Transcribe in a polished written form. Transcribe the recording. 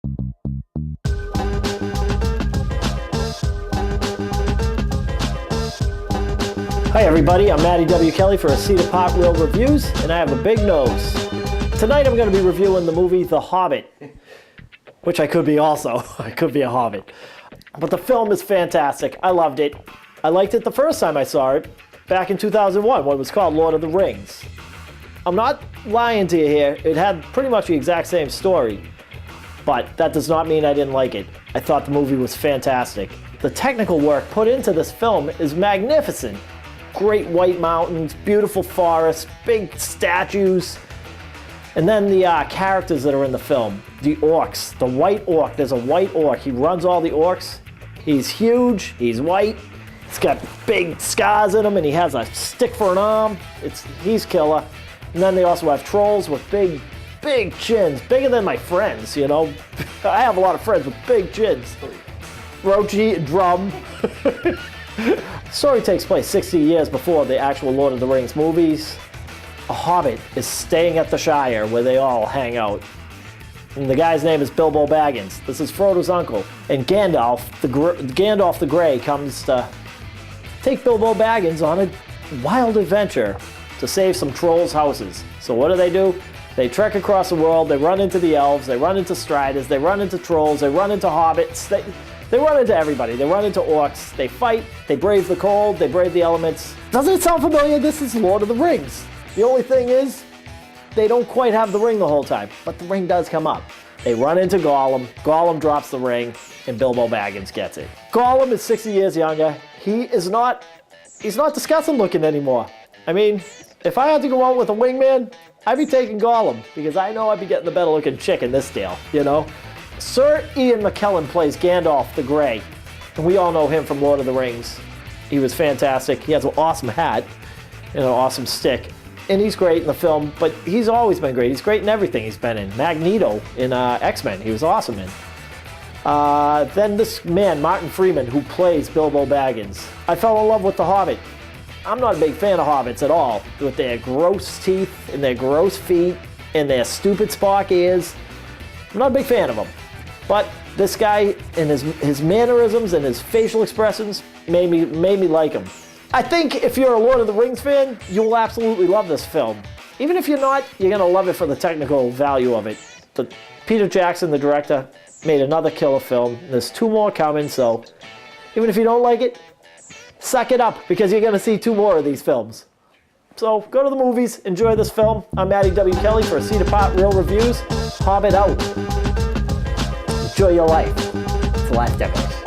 Hi everybody, I'm Matty W. Kelley for A Seat Apart Real Reviews, and I have a big nose. Tonight I'm going to be reviewing the movie The Hobbit, which I could be also. I could be a Hobbit. But the film is fantastic. I loved it. I liked it the first time I saw it, back in 2001, when it was called Lord of the Rings. I'm not lying to you here. It had pretty much the exact same story, but that does not mean I didn't like it. I thought the movie was fantastic. The technical work put into this film is magnificent. Great white mountains, beautiful forests, big statues, and then the characters that are in the film. The orcs, the white orc. There's a white orc. He runs all the orcs. He's huge, he's white, he's got big scars in him, and he has a stick for an arm. He's killer. And then they also have trolls with big chins, bigger than my friends, you know. I have a lot of friends with big chins. Roachy, Drum. The story takes place 60 years before the actual Lord of the Rings movies. A hobbit is staying at the Shire where they all hang out. And the guy's name is Bilbo Baggins. This is Frodo's uncle. And Gandalf the Grey comes to take Bilbo Baggins on a wild adventure to save some trolls' houses. So what do? They trek across the world, they run into the elves, they run into striders, they run into trolls, they run into hobbits, they run into everybody. They run into orcs, they fight, they brave the cold, they brave the elements. Doesn't it sound familiar? This is Lord of the Rings. The only thing is, they don't quite have the ring the whole time, but the ring does come up. They run into Gollum, Gollum drops the ring, and Bilbo Baggins gets it. Gollum is 60 years younger. He's not disgusting looking anymore. I mean, if I had to go out with a wingman, I'd be taking Gollum, because I know I'd be getting the better looking chick in this deal, you know? Sir Ian McKellen plays Gandalf the Grey, and we all know him from Lord of the Rings. He was fantastic. He has an awesome hat and an awesome stick, and he's great in the film, but he's always been great. He's great in everything he's been in. Magneto in X-Men, he was awesome in. Then this man, Martin Freeman, who plays Bilbo Baggins. I fell in love with The Hobbit. I'm not a big fan of hobbits at all, with their gross teeth and their gross feet and their stupid Spock ears. I'm not a big fan of them. But this guy and his mannerisms and his facial expressions made me like him. I think if you're a Lord of the Rings fan, you will absolutely love this film. Even if you're not, you're going to love it for the technical value of it. Peter Jackson, the director, made another killer film. There's 2 more coming, so even if you don't like it, suck it up, because you're going to see 2 more of these films. So go to the movies, enjoy this film. I'm Matty W. Kelley for A Seat Apart Real Reviews. Hobbit out. Enjoy your life. It's the last episode.